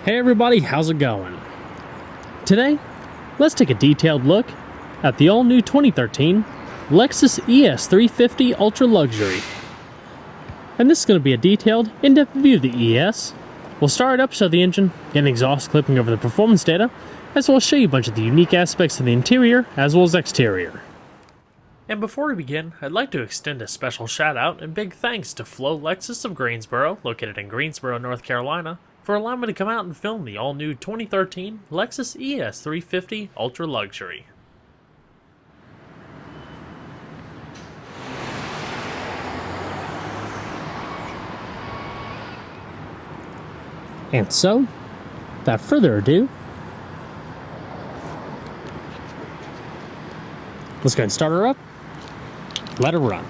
Hey everybody, how's it going? Today, let's take a detailed look at the all-new 2013 Lexus ES350 Ultra Luxury. And this is going to be a detailed, in-depth view of the ES. We'll start it up, show the engine, get an exhaust clipping over the performance data, as well as show you a bunch of the unique aspects of the interior as well as exterior. And before we begin, I'd like to extend a special shout out and big thanks to Flo Lexus of Greensboro, located in Greensboro, North Carolina, for allowing me to come out and film the all-new 2013 Lexus ES350 Ultra Luxury. And so, without further ado, let's go ahead and start her up, let her run.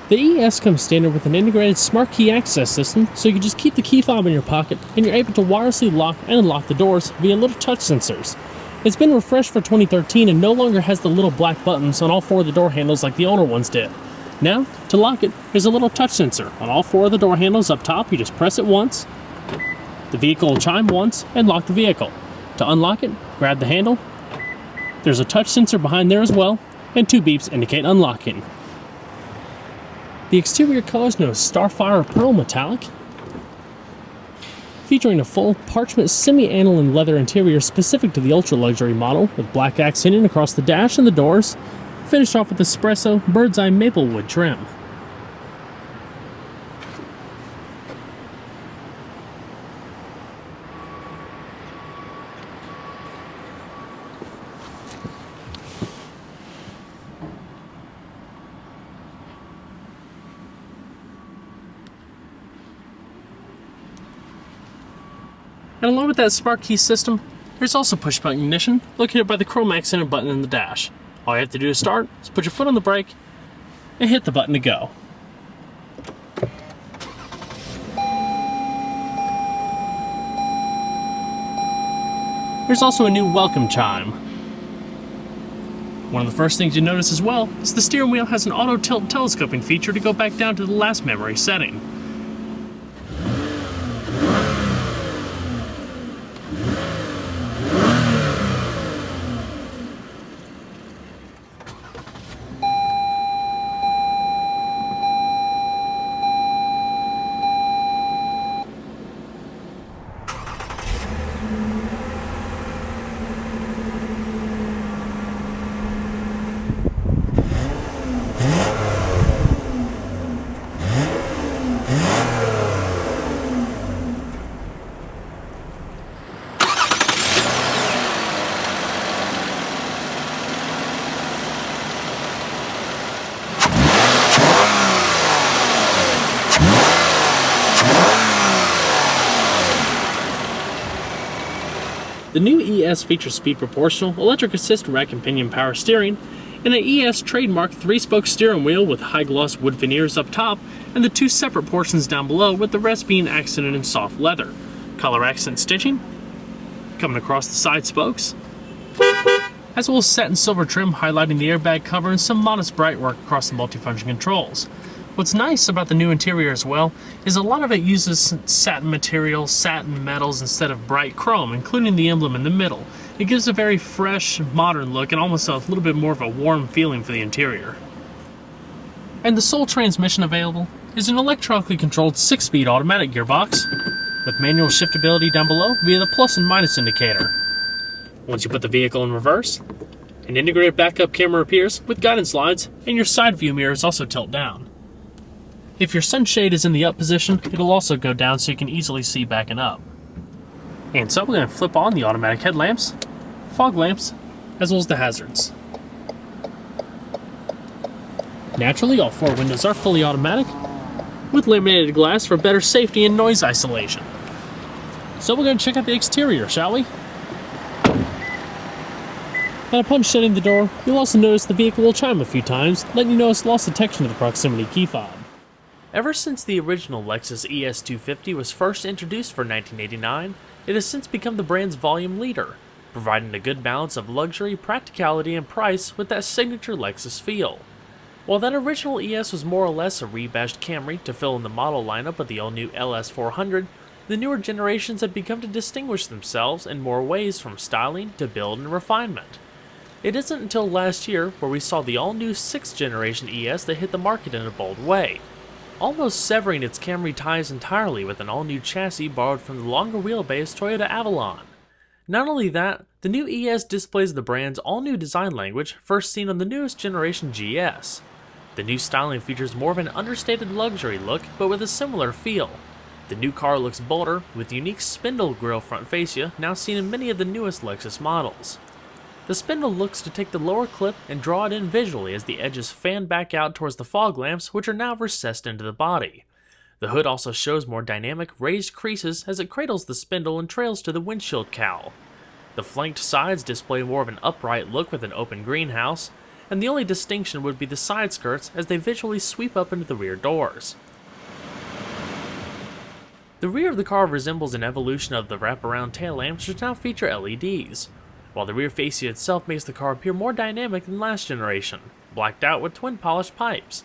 The ES comes standard with an integrated smart key access system, so you can just keep the key fob in your pocket and you're able to wirelessly lock and unlock the doors via little touch sensors. It's been refreshed for 2013 and no longer has the little black buttons on all four of the door handles like the older ones did. Now, to lock it, there's a little touch sensor on all four of the door handles up top. You just press it once, the vehicle will chime once and lock the vehicle. To unlock it, grab the handle. There's a touch sensor behind there as well, and two beeps indicate unlocking. The exterior color is known as Starfire Pearl Metallic, featuring a full parchment semi-aniline leather interior specific to the ultra luxury model, with black accenting across the dash and the doors, finished off with espresso bird's eye maple wood trim. And along with that smart key system, there's also push button ignition located by the chrome accented button in the dash. All you have to do to start is put your foot on the brake and hit the button to go. There's also a new welcome chime. One of the first things you notice as well is the steering wheel has an auto tilt telescoping feature to go back down to the last memory setting. The new ES features speed proportional, electric assist rack and pinion power steering, and an ES trademark 3-spoke steering wheel with high-gloss wood veneers up top, and the two separate portions down below, with the rest being accented in soft leather. Color accent stitching coming across the side spokes, as well as satin silver trim highlighting the airbag cover and some modest bright work across the multifunction controls. What's nice about the new interior as well is a lot of it uses satin materials, satin metals instead of bright chrome, including the emblem in the middle. It gives a very fresh, modern look and almost a little bit more of a warm feeling for the interior. And the sole transmission available is an electronically controlled 6-speed automatic gearbox with manual shiftability down below via the plus and minus indicator. Once you put the vehicle in reverse, an integrated backup camera appears with guidance lines, and your side view mirrors also tilt down. If your sunshade is in the up position, it'll also go down so you can easily see backing up. And so we're going to flip on the automatic headlamps, fog lamps, as well as the hazards. Naturally, all four windows are fully automatic, with laminated glass for better safety and noise isolation. So we're going to check out the exterior, shall we? And upon shutting the door, you'll also notice the vehicle will chime a few times, letting you know it's lost detection of the proximity key fob. Ever since the original Lexus ES350 was first introduced for 1989, it has since become the brand's volume leader, providing a good balance of luxury, practicality, and price with that signature Lexus feel. While that original ES was more or less a rebadged Camry to fill in the model lineup of the all-new LS400, the newer generations have begun to distinguish themselves in more ways, from styling to build and refinement. It isn't until last year where we saw the all-new 6th generation ES that hit the market in a bold way, almost severing its Camry ties entirely with an all-new chassis borrowed from the longer wheelbase Toyota Avalon. Not only that, the new ES displays the brand's all-new design language first seen on the newest generation GS. The new styling features more of an understated luxury look, but with a similar feel. The new car looks bolder, with unique spindle grille front fascia now seen in many of the newest Lexus models. The spindle looks to take the lower clip and draw it in visually as the edges fan back out towards the fog lamps, which are now recessed into the body. The hood also shows more dynamic, raised creases as it cradles the spindle and trails to the windshield cowl. The flanked sides display more of an upright look with an open greenhouse, and the only distinction would be the side skirts as they visually sweep up into the rear doors. The rear of the car resembles an evolution of the wraparound tail lamps, which now feature LEDs, while the rear fascia itself makes the car appear more dynamic than last generation, blacked out with twin polished pipes.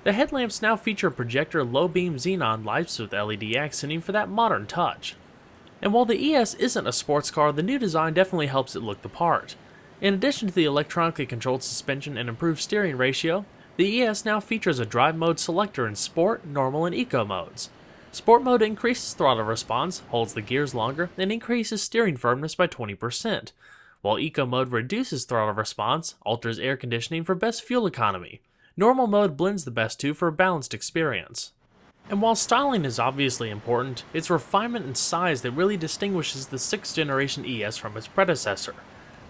The headlamps now feature projector low-beam xenon lights with LED accenting for that modern touch. And while the ES isn't a sports car, the new design definitely helps it look the part. In addition to the electronically controlled suspension and improved steering ratio, the ES now features a drive mode selector in Sport, Normal, and Eco modes. Sport mode increases throttle response, holds the gears longer, and increases steering firmness by 20%, while Eco mode reduces throttle response, alters air conditioning for best fuel economy. Normal mode blends the best two for a balanced experience. And while styling is obviously important, it's refinement and size that really distinguishes the 6th generation ES from its predecessor.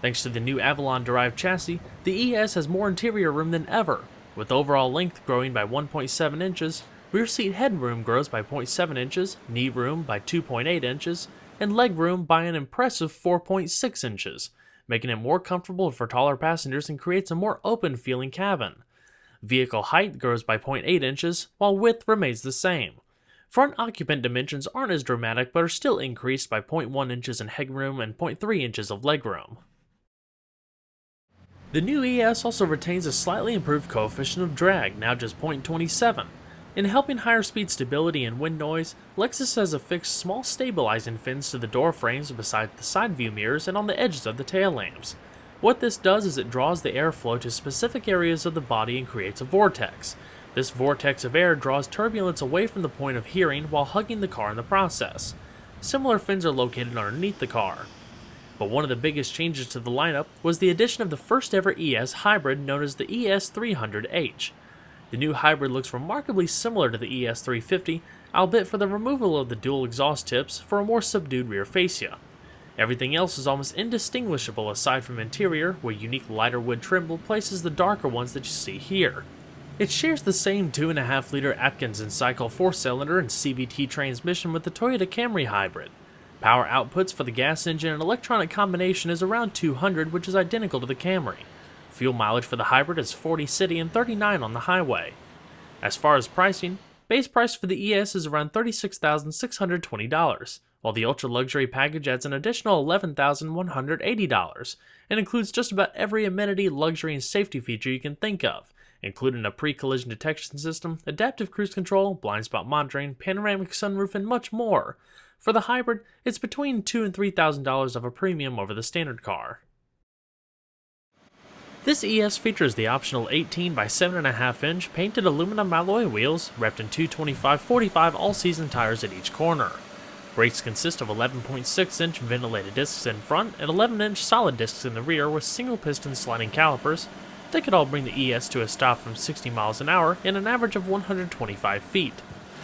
Thanks to the new Avalon-derived chassis, the ES has more interior room than ever, with overall length growing by 1.7 inches, rear seat headroom grows by 0.7 inches, knee room by 2.8 inches, and leg room by an impressive 4.6 inches, making it more comfortable for taller passengers and creates a more open-feeling cabin. Vehicle height grows by 0.8 inches, while width remains the same. Front occupant dimensions aren't as dramatic but are still increased by 0.1 inches in headroom and 0.3 inches of legroom. The new ES also retains a slightly improved coefficient of drag, now just 0.27. In helping higher speed stability and wind noise, Lexus has affixed small stabilizing fins to the door frames beside the side view mirrors and on the edges of the tail lamps. What this does is it draws the airflow to specific areas of the body and creates a vortex. This vortex of air draws turbulence away from the point of hearing while hugging the car in the process. Similar fins are located underneath the car. But one of the biggest changes to the lineup was the addition of the first ever ES hybrid known as the ES300H. The new hybrid looks remarkably similar to the ES350, albeit for the removal of the dual exhaust tips for a more subdued rear fascia. Everything else is almost indistinguishable aside from interior, where unique lighter wood trim replaces the darker ones that you see here. It shares the same 2.5-liter Atkinson cycle 4-cylinder and CVT transmission with the Toyota Camry hybrid. Power outputs for the gas engine and electronic combination is around 200, which is identical to the Camry. Fuel mileage for the hybrid is 40 city and 39 on the highway. As far as pricing, base price for the ES is around $36,620, while the ultra-luxury package adds an additional $11,180 and includes just about every amenity, luxury, and safety feature you can think of, including a pre-collision detection system, adaptive cruise control, blind spot monitoring, panoramic sunroof, and much more. For the hybrid, it's between $2,000 and $3,000 of a premium over the standard car. This ES features the optional 18 by 7.5 inch painted aluminum alloy wheels, wrapped in 225/45 all-season tires at each corner. Brakes consist of 11.6 inch ventilated discs in front and 11 inch solid discs in the rear with single piston sliding calipers that could all bring the ES to a stop from 60 miles an hour in an average of 125 feet.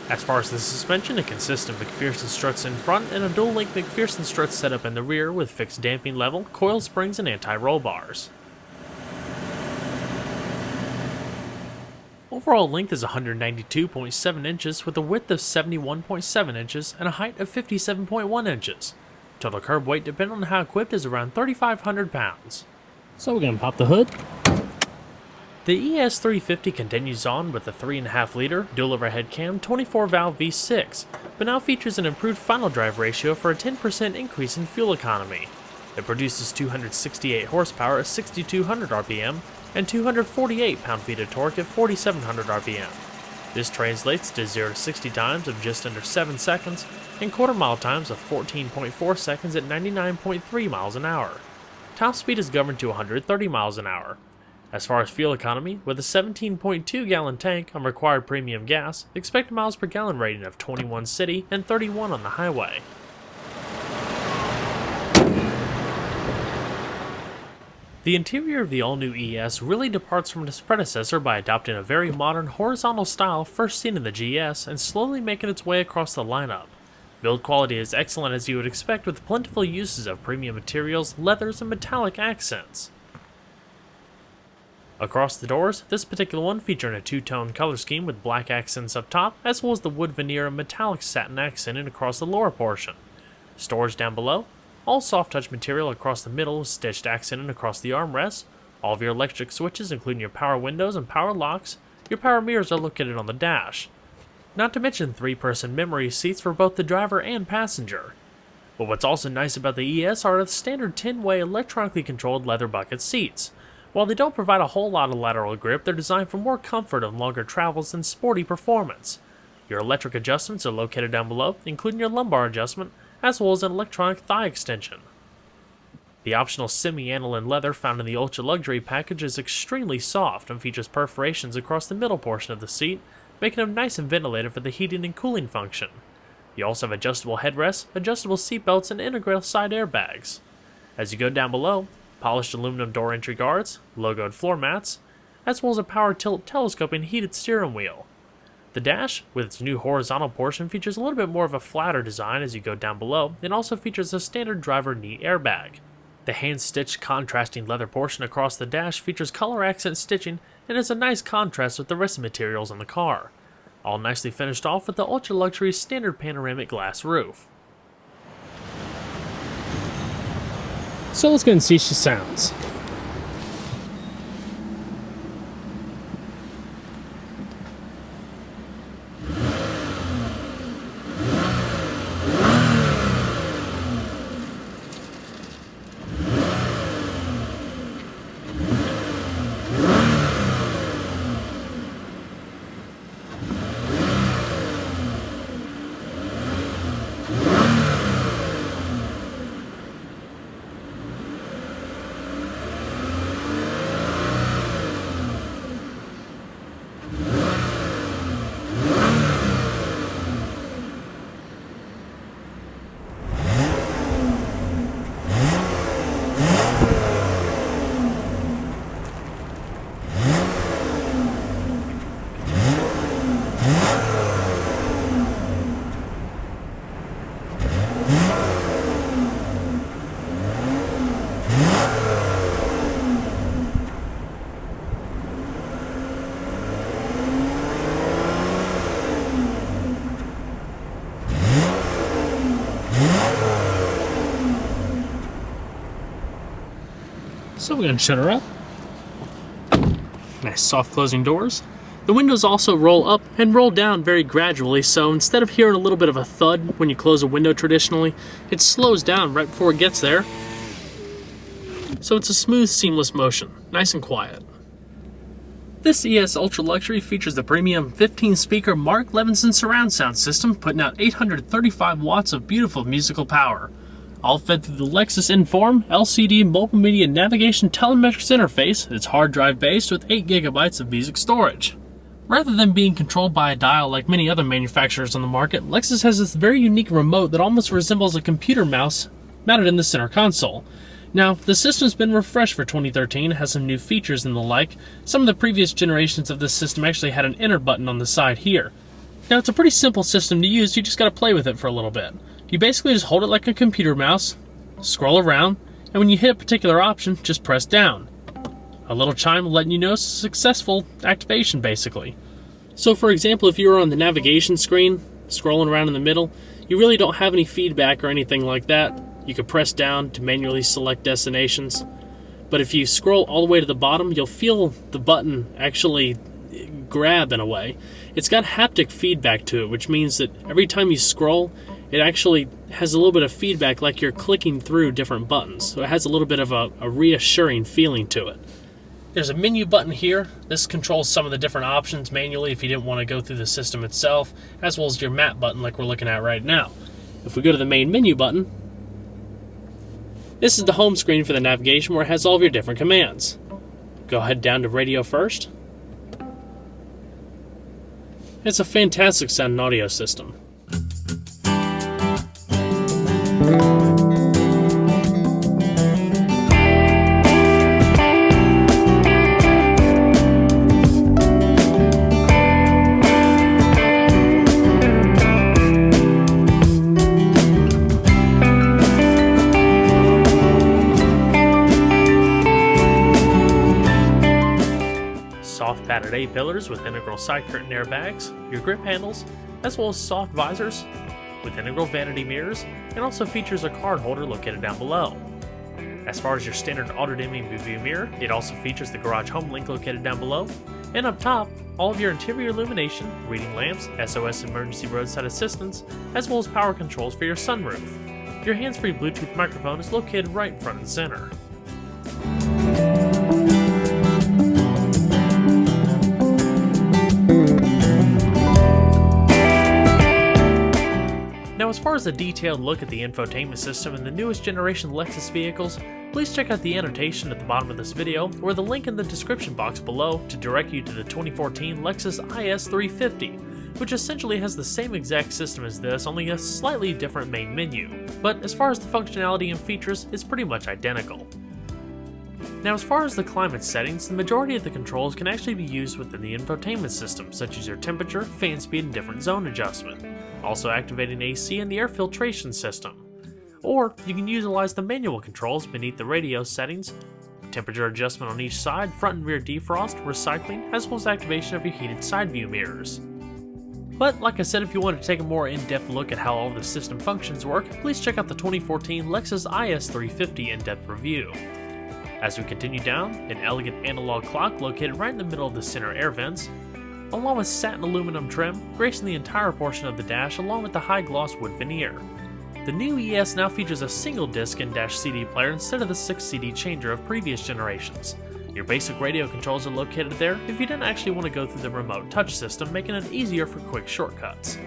As far as the suspension, it consists of McPherson struts in front and a dual-link McPherson strut setup in the rear with fixed damping level, coil springs, and anti-roll bars. Overall length is 192.7 inches with a width of 71.7 inches and a height of 57.1 inches. Total curb weight, depending on how equipped, is around 3,500 pounds. So we're going to pop the hood. The ES350 continues on with a 3.5-liter dual overhead cam 24-valve V6, but now features an improved final drive ratio for a 10% increase in fuel economy. It produces 268 horsepower at 6,200 RPM and 248 pound-feet of torque at 4,700 RPM. This translates to 0 to 60 times of just under 7 seconds and quarter-mile times of 14.4 seconds at 99.3 miles an hour. Top speed is governed to 130 miles an hour. As far as fuel economy, with a 17.2-gallon tank on required premium gas, expect a miles per gallon rating of 21 city and 31 on the highway. The interior of the all-new ES really departs from its predecessor by adopting a very modern horizontal style first seen in the GS and slowly making its way across the lineup. Build quality is excellent as you would expect, with plentiful uses of premium materials, leathers, and metallic accents. Across the doors, this particular one featuring a two-tone color scheme with black accents up top, as well as the wood veneer and metallic satin accenting across the lower portion. Storage down below, all soft touch material across the middle with stitched accenting across the armrests. All of your electric switches, including your power windows and power locks. Your power mirrors are located on the dash. Not to mention 3-person memory seats for both the driver and passenger. But what's also nice about the ES are the standard 10-way electronically controlled leather bucket seats. While they don't provide a whole lot of lateral grip, they're designed for more comfort on longer travels and sporty performance. Your electric adjustments are located down below, including your lumbar adjustment, as well as an electronic thigh extension. The optional semi-aniline leather found in the Ultra Luxury package is extremely soft and features perforations across the middle portion of the seat, making them nice and ventilated for the heating and cooling function. You also have adjustable headrests, adjustable seatbelts, and integral side airbags. As you go down below, polished aluminum door entry guards, logoed floor mats, as well as a power tilt telescoping heated steering wheel. The dash, with its new horizontal portion, features a little bit more of a flatter design as you go down below, and also features a standard driver knee airbag. The hand-stitched contrasting leather portion across the dash features color accent stitching and is a nice contrast with the rest of the materials on the car. All nicely finished off with the ultra luxury standard panoramic glass roof. So let's go and see how she sounds. So we're going to shut her up. Nice soft closing doors. The windows also roll up and roll down very gradually, so instead of hearing a little bit of a thud when you close a window traditionally, it slows down right before it gets there. So it's a smooth, seamless motion, nice and quiet. This ES Ultra Luxury features the premium 15-speaker Mark Levinson surround sound system, putting out 835 watts of beautiful musical power. All fed through the Lexus Inform LCD multimedia navigation telemetrics interface. It's hard drive based with 8 GB of music storage. Rather than being controlled by a dial like many other manufacturers on the market, Lexus has this very unique remote that almost resembles a computer mouse mounted in the center console. Now, the system's been refreshed for 2013, has some new features and the like. Some of the previous generations of this system actually had an enter button on the side here. Now, it's a pretty simple system to use, you just gotta play with it for a little bit. You basically just hold it like a computer mouse, scroll around, and when you hit a particular option, just press down. A little chime letting you know successful activation, basically. So for example, if you were on the navigation screen, scrolling around in the middle, you really don't have any feedback or anything like that. You could press down to manually select destinations. But if you scroll all the way to the bottom, you'll feel the button actually grab in a way. It's got haptic feedback to it, which means that every time you scroll, it actually has a little bit of feedback like you're clicking through different buttons. So it has a little bit of a reassuring feeling to it. There's a menu button here. This controls some of the different options manually if you didn't want to go through the system itself, as well as your map button like we're looking at right now. If we go to the main menu button, this is the home screen for the navigation where it has all of your different commands. Go ahead down to radio first. It's a fantastic sound audio system. Soft padded A-pillars with integral side curtain airbags, your grip handles, as well as soft visors with integral vanity mirrors, and also features a card holder located down below. As far as your standard auto-dimming view mirror, it also features the garage home link located down below, and up top, all of your interior illumination, reading lamps, SOS emergency roadside assistance, as well as power controls for your sunroof. Your hands-free Bluetooth microphone is located right in front and center. Now, as far as a detailed look at the infotainment system in the newest generation Lexus vehicles, please check out the annotation at the bottom of this video or the link in the description box below to direct you to the 2014 Lexus ES350, which essentially has the same exact system as this, only a slightly different main menu. But as far as the functionality and features, it's pretty much identical. Now, as far as the climate settings, the majority of the controls can actually be used within the infotainment system, such as your temperature, fan speed, and different zone adjustment. Also activating AC and the air filtration system. Or you can utilize the manual controls beneath the radio settings, temperature adjustment on each side, front and rear defrost, recycling, as well as activation of your heated side view mirrors. But like I said, if you want to take a more in-depth look at how all the system functions work, please check out the 2014 Lexus ES350 in-depth review. As we continue down, an elegant analog clock located right in the middle of the center air vents, along with satin aluminum trim, gracing the entire portion of the dash along with the high-gloss wood veneer. The new ES now features a single disc and dash CD player instead of the 6 CD changer of previous generations. Your basic radio controls are located there if you didn't actually want to go through the remote touch system, making it easier for quick shortcuts.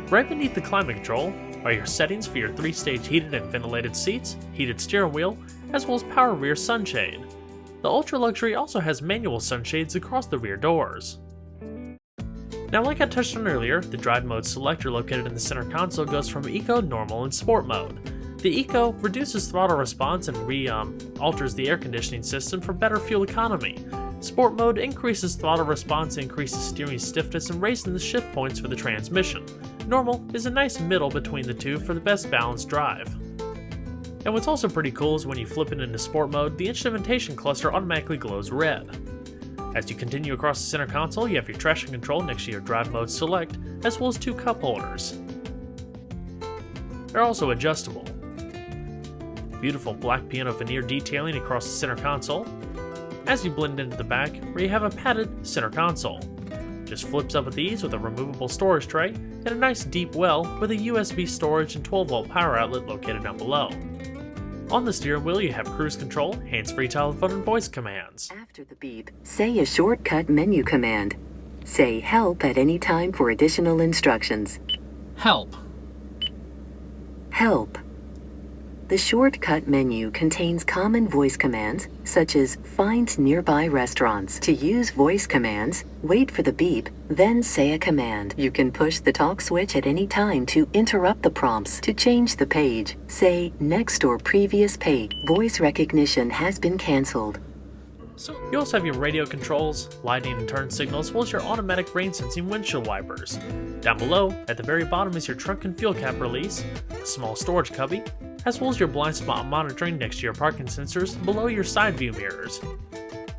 Right beneath the climate control are your settings for your 3-stage heated and ventilated seats, heated steering wheel, as well as power rear sunshade. The Ultra Luxury also has manual sunshades across the rear doors. Now, like I touched on earlier, the drive mode selector located in the center console goes from Eco, Normal, and Sport mode. The Eco reduces throttle response and alters the air conditioning system for better fuel economy. Sport mode increases throttle response, increases steering stiffness, and raises the shift points for the transmission. Normal is a nice middle between the two for the best balanced drive. And what's also pretty cool is when you flip it into Sport mode, the instrumentation cluster automatically glows red. As you continue across the center console, you have your traction control next to your drive mode select, as well as 2 cup holders. They're also adjustable. Beautiful black piano veneer detailing across the center console. As you blend into the back, where you have a padded center console. Just flips up with ease with a removable storage tray and a nice deep well with a USB storage and 12-volt power outlet located down below. On the steering wheel, you have cruise control, hands-free telephone, and voice commands. After the beep, say a shortcut menu command. Say help at any time for additional instructions. Help. Help. The shortcut menu contains common voice commands, such as find nearby restaurants. To use voice commands, wait for the beep, then say a command. You can push the talk switch at any time to interrupt the prompts. To change the page, say next or previous page. Voice recognition has been canceled. So you also have your radio controls, lighting and turn signals, as well as your automatic rain sensing windshield wipers. Down below, at the very bottom, is your trunk and fuel cap release, a small storage cubby, as well as your blind spot monitoring next to your parking sensors below your side view mirrors.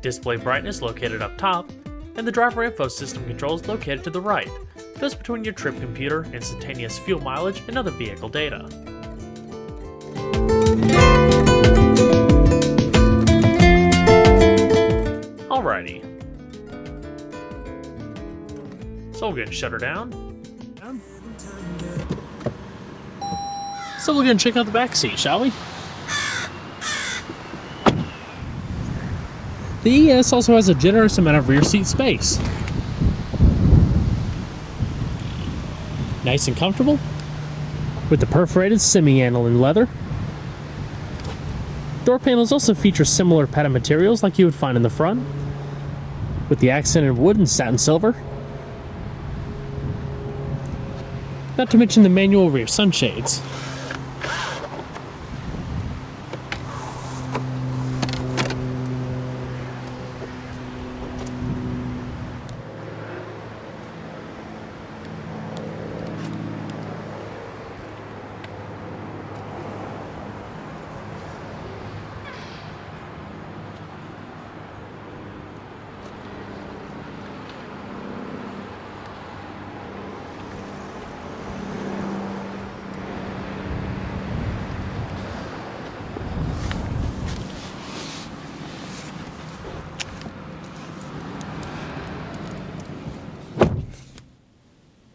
Display brightness located up top, and the driver info system controls located to the right. Goes between your trip computer, instantaneous fuel mileage, and other vehicle data. Alrighty. So we're going to shut her down. So we're going to check out the back seat, shall we? The ES also has a generous amount of rear seat space. Nice and comfortable, with the perforated semi-aniline leather. Door panels also feature similar padded materials like you would find in the front, with the accented wood and satin silver. Not to mention the manual rear sunshades.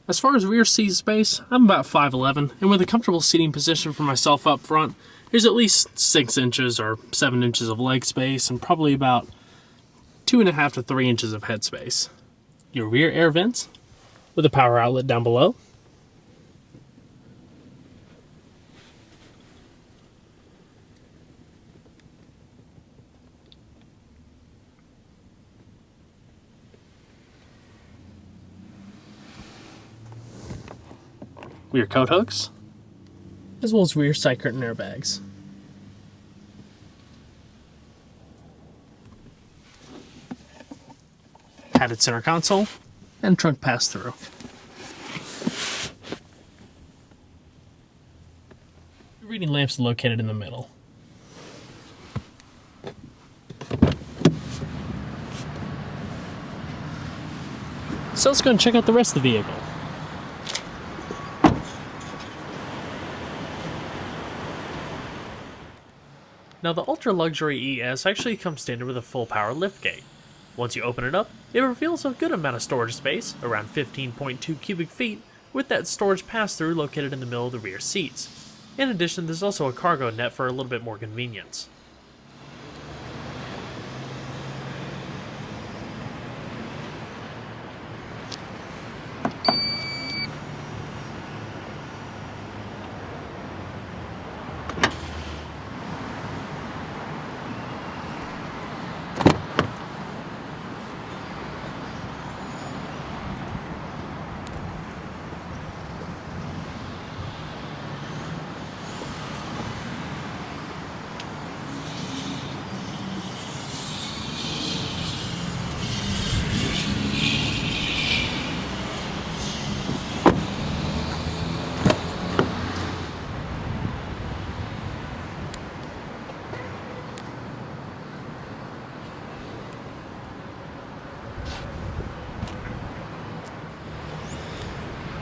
As far as rear seat space, I'm about 5'11", and with a comfortable seating position for myself up front, there's at least 6 inches or 7 inches of leg space and probably about 2.5 to 3 inches of head space. Your rear air vents with a power outlet down below. Rear coat hooks, as well as rear side curtain airbags. Padded center console and trunk pass-through. Reading lamps located in the middle. So let's go and check out the rest of the vehicle. Now the ultra luxury ES actually comes standard with a full power liftgate. Once you open it up, it reveals a good amount of storage space, around 15.2 cubic feet, with that storage pass-through located in the middle of the rear seats. In addition, there's also a cargo net for a little bit more convenience.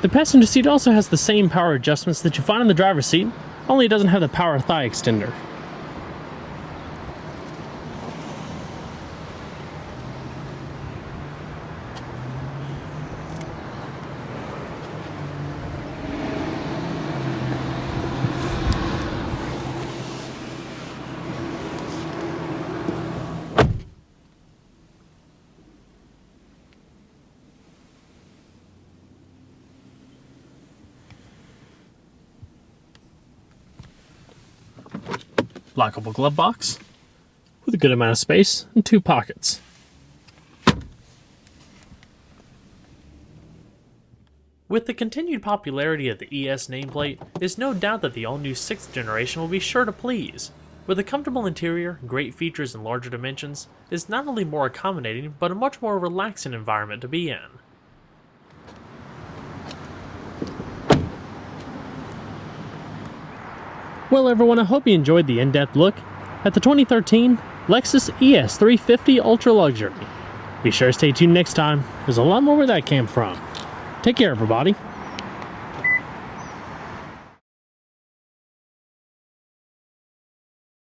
The passenger seat also has the same power adjustments that you find in the driver's seat, only it doesn't have the power thigh extender. Lockable glove box with a good amount of space and 2 pockets. With the continued popularity of the ES nameplate, there's no doubt that the all-new 6th generation will be sure to please. With a comfortable interior, great features, and larger dimensions, it's not only more accommodating, but a much more relaxing environment to be in. Well everyone, I hope you enjoyed the in-depth look at the 2013 Lexus ES350 Ultra Luxury. Be sure to stay tuned next time, there's a lot more where that came from. Take care everybody.